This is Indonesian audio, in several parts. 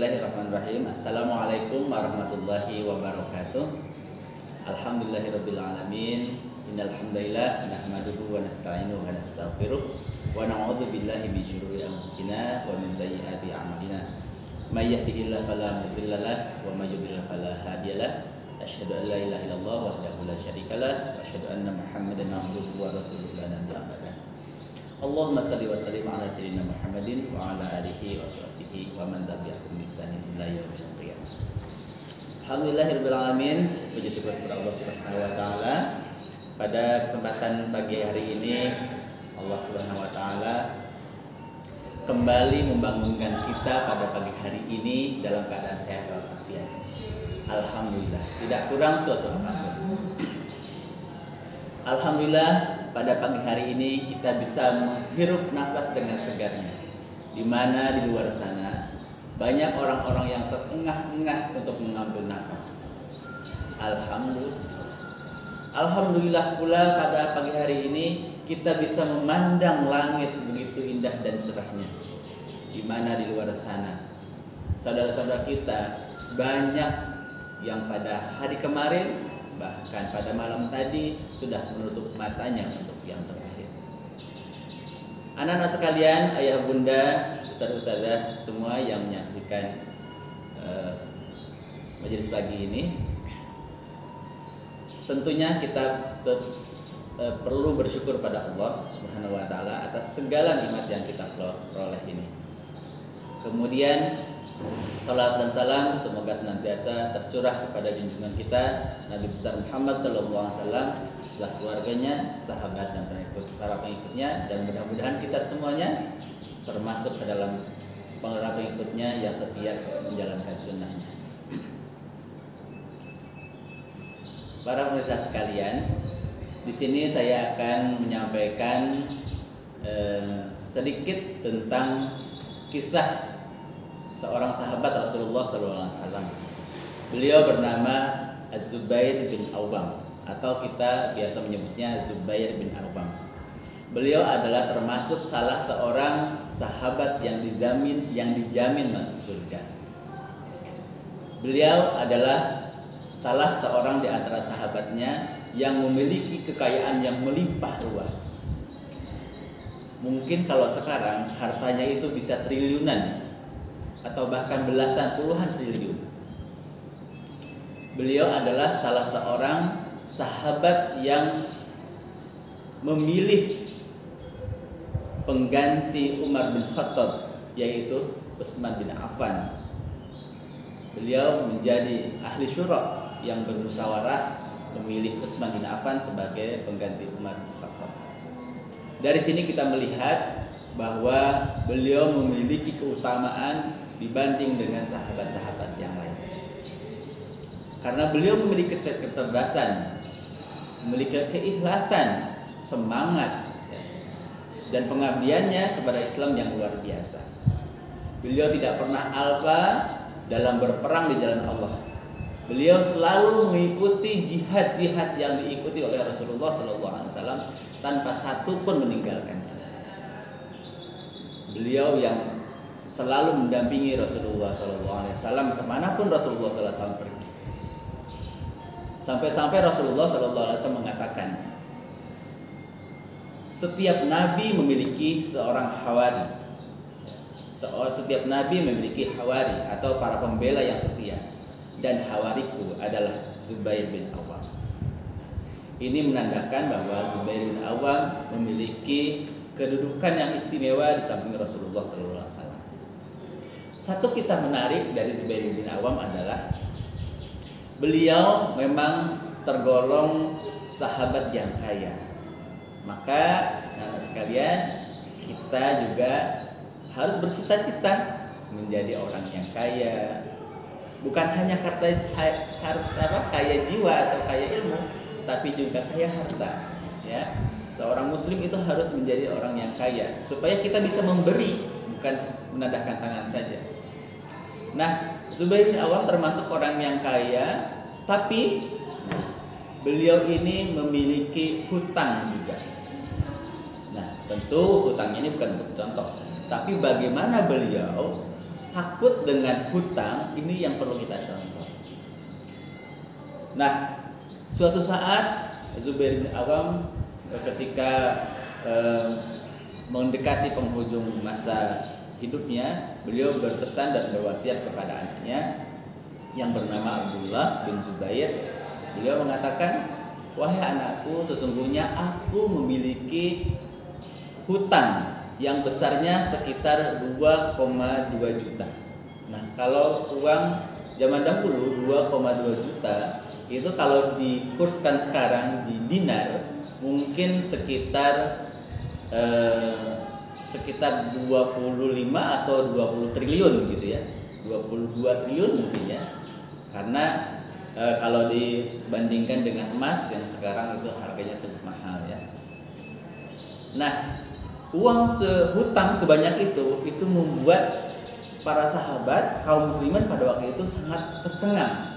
Bismillahirrahmanirrahim. Assalamualaikum warahmatullahi wabarakatuh. Alhamdulillahirabbil alamin. Innal hamdalillah nahmaduhu wa nasta'inuhu wa nastaghfiruh wa na'udzu billahi min syururi anfusina wa min sayyiati a'malina. May yahdihillahu fala mudilla lahu wa may yudlil fala hadiyalah. Asyhadu an la ilaha illallah wahdahu la syarikalah wa asyhadu anna Muhammadan abduhu wa rasuluhu la nabiyya ba'dah. Allahumma salli wa sallim ala sayyidina Muhammadin wa ala alihi wa sahbihi wa man tabi'ahum bi ihsanin ila yaumil qiyamah. Alhamdulillahirabbil alamin. Puji syukur kepada Allah Subhanahu wa taala. Pada kesempatan pagi hari ini Allah Subhanahu wa taala kembali membangunkan kita pada pagi hari ini dalam keadaan sehat walafiat. Alhamdulillah, tidak kurang suatu apapun. Alhamdulillah, pada pagi hari ini kita bisa menghirup nafas dengan segarnya. Di mana di luar sana banyak orang-orang yang terengah-engah untuk mengambil nafas. Alhamdulillah pula pada pagi hari ini kita bisa memandang langit begitu indah dan cerahnya. Di mana di luar sana saudara-saudara kita banyak yang pada hari kemarin bahkan pada malam tadi sudah menutup matanya untuk yang terakhir. Anak-anak sekalian, ayah bunda, ustaz-ustazah semua yang menyaksikan majelis pagi ini, tentunya kita perlu bersyukur pada Allah Subhanahu wa taala atas segala nikmat yang kita peroleh ini. Kemudian salat dan salam semoga senantiasa tercurah kepada junjungan kita Nabi besar Muhammad sallallahu alaihi wasallam, setelah keluarganya, sahabat dan para pengikutnya, dan mudah-mudahan kita semuanya termasuk ke dalam para pengikutnya yang setia menjalankan sunnahnya. Para pemirsa sekalian, di sini saya akan menyampaikan sedikit tentang kisah seorang sahabat Rasulullah SAW. Beliau bernama Az-Zubair bin Awam, atau kita biasa menyebutnya Zubair bin Awam. Beliau adalah termasuk salah seorang sahabat yang dijamin masuk surga. Beliau adalah salah seorang di antara sahabatnya yang memiliki kekayaan yang melimpah ruah. Mungkin kalau sekarang hartanya itu bisa triliunan atau bahkan belasan puluhan triliun. Beliau adalah salah seorang sahabat yang memilih pengganti Umar bin Khattab, yaitu Utsman bin Affan. Beliau menjadi ahli syura yang bermusyawarah memilih Utsman bin Affan sebagai pengganti Umar bin Khattab. Dari sini kita melihat bahwa beliau memiliki keutamaan dibanding dengan sahabat-sahabat yang lain. Karena beliau memiliki kecerdasan, memiliki keikhlasan, semangat, dan pengabdiannya kepada Islam yang luar biasa. Beliau tidak pernah alpa dalam berperang di jalan Allah. Beliau selalu mengikuti jihad-jihad yang diikuti oleh Rasulullah SAW tanpa satu pun meninggalkannya. Beliau yang selalu mendampingi Rasulullah SAW kemanapun Rasulullah SAW pergi. Sampai-sampai Rasulullah SAW mengatakan, setiap nabi memiliki seorang hawari. Setiap nabi memiliki hawari atau para pembela yang setia. Dan hawariku adalah Zubair bin Awam. Ini menandakan bahwa Zubair bin Awam memiliki kedudukan yang istimewa di samping Rasulullah SAW. Satu kisah menarik dari Zubair bin Awam adalah beliau memang tergolong sahabat yang kaya. Maka anak sekalian, kita juga harus bercita-cita menjadi orang yang kaya. Bukan hanya kaya jiwa atau kaya ilmu, tapi juga kaya harta. Ya, seorang muslim itu harus menjadi orang yang kaya supaya kita bisa memberi, bukan menadahkan tangan saja. Nah, Zubair bin Awam termasuk orang yang kaya, tapi beliau ini memiliki hutang juga. Nah, tentu hutang ini bukan untuk contoh, tapi bagaimana beliau takut dengan hutang ini yang perlu kita contoh. Nah, suatu saat Zubair bin Awam ketika mendekati penghujung masa hidupnya, beliau berpesan dan berwasiat kepada anaknya yang bernama Abdullah bin Zubair. Beliau mengatakan, "Wahai anakku, sesungguhnya aku memiliki hutang yang besarnya sekitar 2,2 juta." Nah, kalau uang zaman dahulu 2,2 juta itu kalau dikurskan sekarang di dinar mungkin sekitar 25 atau 20 triliun gitu ya. 22 triliun mungkin ya. Karena kalau dibandingkan dengan emas yang sekarang itu harganya cukup mahal ya. Nah, uang hutang sebanyak itu membuat para sahabat kaum muslimin pada waktu itu sangat tercengang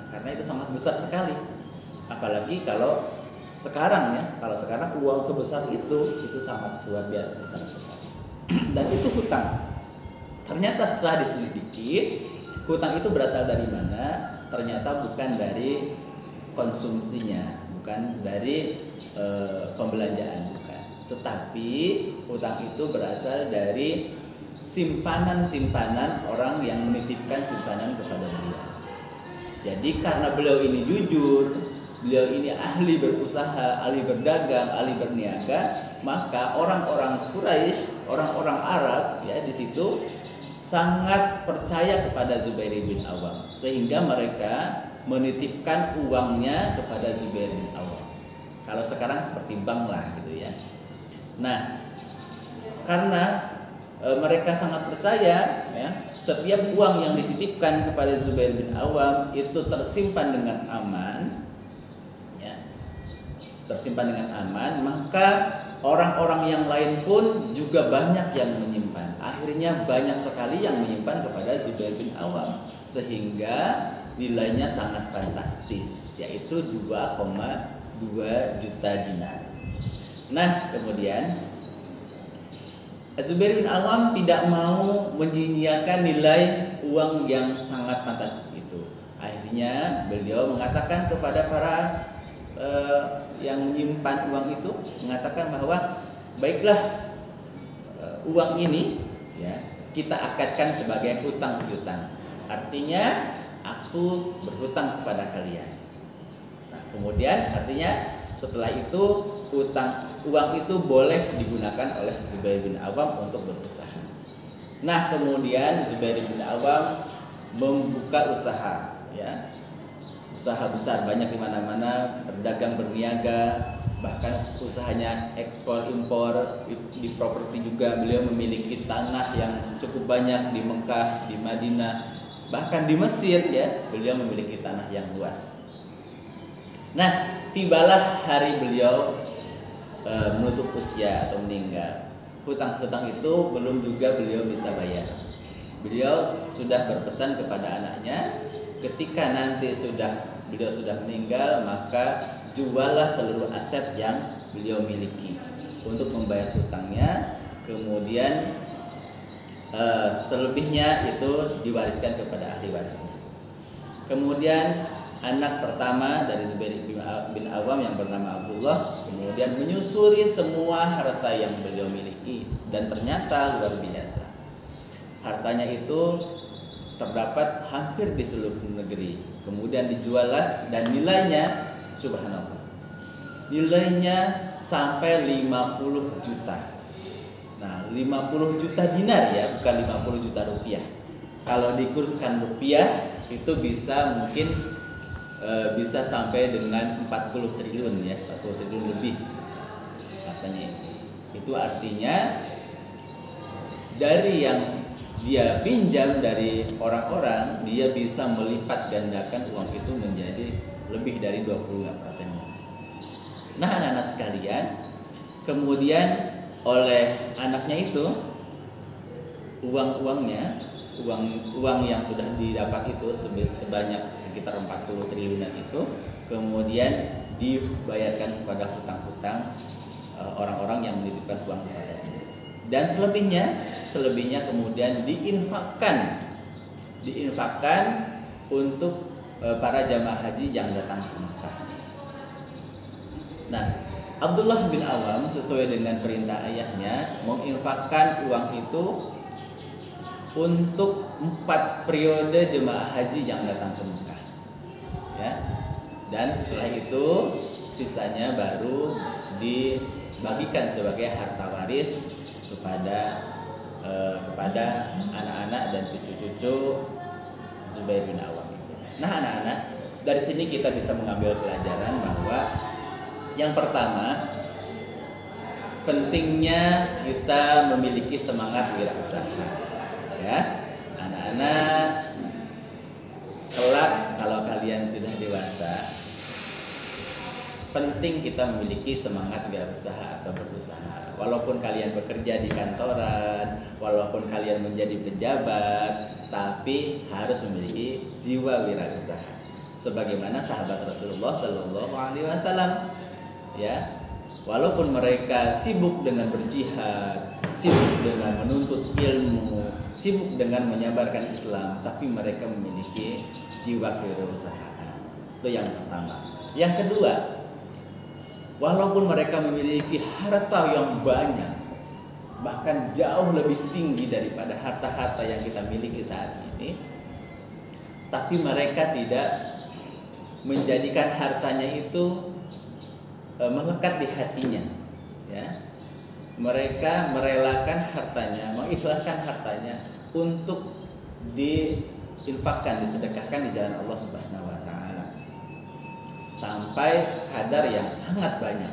karena itu sangat besar sekali. Apalagi kalau sekarang ya, kalau sekarang uang sebesar itu sangat luar biasa besar sekali. Dan itu hutang. Ternyata setelah diselidiki, hutang itu berasal dari mana? Ternyata bukan dari konsumsinya, bukan dari pembelanjaan, bukan. Tetapi hutang itu berasal dari simpanan-simpanan orang yang menitipkan simpanan kepada beliau. Jadi karena beliau ini jujur, beliau ini ahli berusaha, ahli berdagang, ahli berniaga, maka orang-orang Quraisy, orang-orang Arab ya di situ sangat percaya kepada Zubair bin Awam sehingga mereka menitipkan uangnya kepada Zubair bin Awam. Kalau sekarang seperti bank lah gitu ya. Nah, karena mereka sangat percaya ya, setiap uang yang dititipkan kepada Zubair bin Awam itu tersimpan dengan aman ya. Tersimpan dengan aman, maka orang-orang yang lain pun juga banyak yang menyimpan. Akhirnya banyak sekali yang menyimpan kepada Zubair bin Awam sehingga nilainya sangat fantastis, yaitu 2,2 juta dinar. Nah, kemudian Zubair bin Awam tidak mau menyia-nyiakan nilai uang yang sangat fantastis itu. Akhirnya beliau mengatakan kepada para yang menyimpan uang itu, mengatakan bahwa baiklah, uang ini ya kita akadkan sebagai hutang piutang. Artinya aku berhutang kepada kalian. Nah, kemudian artinya setelah itu uang itu boleh digunakan oleh Zubair bin Awam untuk berusaha. Nah, kemudian Zubair bin Awam membuka usaha ya. Usaha besar banyak di mana-mana, berdagang, berniaga, bahkan usahanya ekspor impor. Di properti juga beliau memiliki tanah yang cukup banyak di Mekah, di Madinah, bahkan di Mesir ya, beliau memiliki tanah yang luas. Nah, tibalah hari beliau menutup usia atau meninggal. Hutang-hutang itu belum juga beliau bisa bayar. Beliau sudah berpesan kepada anaknya, ketika nanti beliau sudah meninggal, maka juallah seluruh aset yang beliau miliki untuk membayar hutangnya. Kemudian selebihnya itu diwariskan kepada ahli warisnya. Kemudian anak pertama dari Zubair bin Awam yang bernama Abdullah kemudian menyusuri semua harta yang beliau miliki, dan ternyata luar biasa. Hartanya itu terdapat hampir di seluruh negeri. Kemudian dijuallah dan nilainya subhanallah. Nilainya sampai 50 juta. Nah, 50 juta dinar ya, bukan 50 juta rupiah. Kalau dikurskan rupiah itu bisa mungkin bisa sampai dengan 40 triliun ya, 40 triliun lebih hartanya itu. Itu artinya dari yang dia pinjam dari orang-orang, dia bisa melipat gandakan uang itu menjadi lebih dari 25%-nya. Nah, anak-anak sekalian, kemudian oleh anaknya itu uang yang sudah didapat itu sebanyak sekitar 40 triliunan itu kemudian dibayarkan kepada hutang-hutang orang-orang yang menitipkan uang kepadanya. Dan selebihnya kemudian diinfakkan diinfakkan untuk para jamaah haji yang datang ke Mekah. Nah, Abdullah bin Awam sesuai dengan perintah ayahnya menginfakkan uang itu untuk 4 periode jemaah haji yang datang ke Mekah, ya. Dan setelah itu sisanya baru dibagikan sebagai harta waris kepada anak-anak dan cucu-cucu Zubair bin Awam itu. Nah, anak-anak, dari sini kita bisa mengambil pelajaran bahwa yang pertama, pentingnya kita memiliki semangat wirausaha. Ya, anak-anak, kelak kalau kalian sudah dewasa, penting kita memiliki semangat wirausaha atau berusaha. Walaupun kalian bekerja di kantoran, walaupun kalian menjadi pejabat, tapi harus memiliki jiwa wirausaha. Sebagaimana sahabat Rasulullah Sallallahu Alaihi Wasallam, ya, walaupun mereka sibuk dengan berjihad, sibuk dengan menuntut ilmu, sibuk dengan menyebarkan Islam, tapi mereka memiliki jiwa kewirausahaan. Itu yang pertama. Yang kedua, walaupun mereka memiliki harta yang banyak, bahkan jauh lebih tinggi daripada harta-harta yang kita miliki saat ini, tapi mereka tidak menjadikan hartanya itu melekat di hatinya, ya. Mereka merelakan hartanya, mengikhlaskan hartanya untuk diinfakkan, disedekahkan di jalan Allah Subhanahu wa taala sampai kadar yang sangat banyak.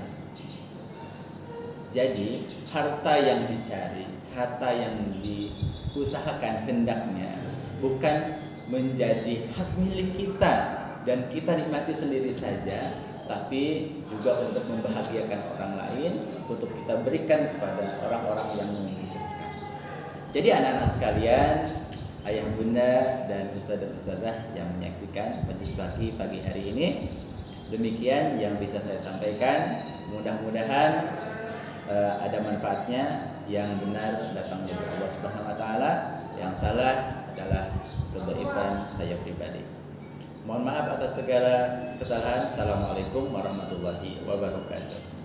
Jadi, harta yang dicari, harta yang diusahakan hendaknya bukan menjadi hak milik kita dan kita nikmati sendiri saja, tapi juga untuk membahagiakan orang lain, untuk kita berikan kepada orang-orang yang membutuhkan. Jadi anak-anak sekalian, ayah bunda dan ustadz dan ustadzah yang menyaksikan majelis pagi hari ini, demikian yang bisa saya sampaikan. Mudah-mudahan ada manfaatnya. Yang benar datangnya dari Allah Subhanahu wa taala, yang salah adalah kedhaifan saya pribadi. Mohon maaf atas segala kesalahan. Assalamualaikum warahmatullahi wabarakatuh.